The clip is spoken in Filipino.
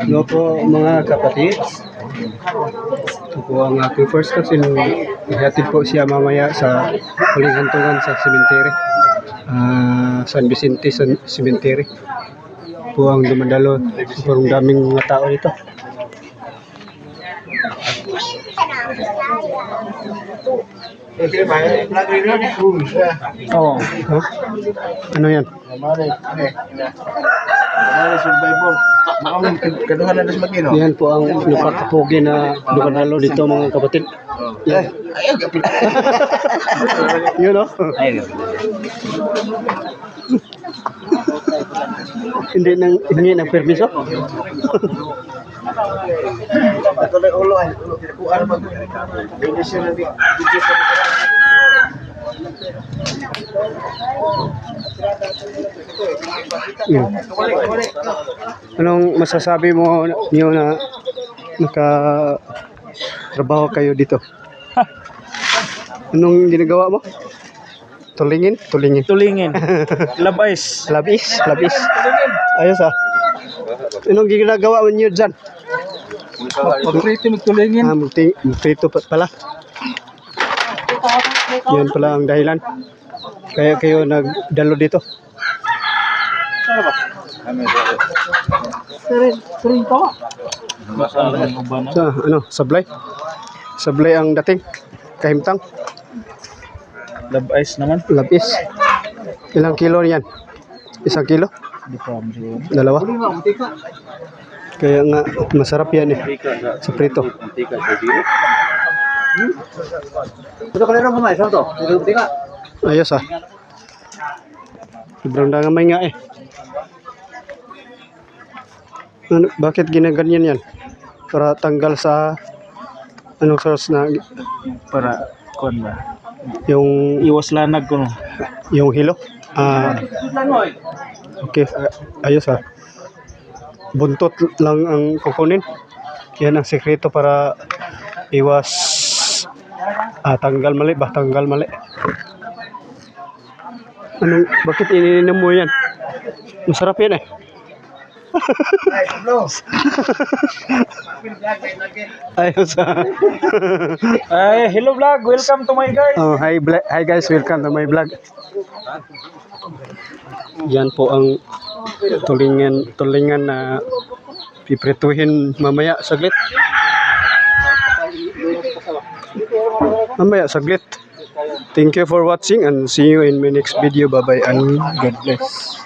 Hello po mga kapatid. Ito po ang aking first cousin. Ihatid po siya mamaya sa huling hantungan sa cemetery. San Vicente Cemetery. Po ang dumadalo. Parang daming mga tao dito. Oo. Huh? Ano yan? Survivor. Kaduhan na sa magino. Yan po ang napakapugi na dumadalo dito mga kapatid. Yan. Yun o. Hindi ng permiso. Ito na ulo ay. Kuan mag. Indisyon na di. Yan. Anong masasabi mo niyo na nakatrabaho kayo dito? Anong ginagawa mo? Tulingin? Tulingin. Labais. Labis. Ayos ah. Anong ginagawa mo niyo dyan? Pagprito magtulingin. Magprito pala. Yan pala ang dahilan. Kaya kayo nagdalo dito. Sablay? Sablay ang dating. Kahimtang. Labais naman. Labis. Ilang kilo yan? 1 kilo? Dalawa? Kaya nga masarap yan eh. Sa prito. Ito ka rin kumay, saan to? Ayos ah. Sobrang dangamay nga eh. Bakit ginaganyan yan? Para tanggal sa anong source na Para kon ba? yung Iwas lanag ko no. yung hilo? Okay, ayos ah. Buntot lang ang kukunin. Yan ang sekreto para iwas tanggal mali. Bakit ininom mo yan? Masarap yan eh. Ayos ah. Hello vlog, welcome to my guys. Oh, hi guys, welcome to my vlog. Yan po ang tulingan na piprituhin mamaya saglit. Thank you for watching and see you in my next video. Bye bye and God bless.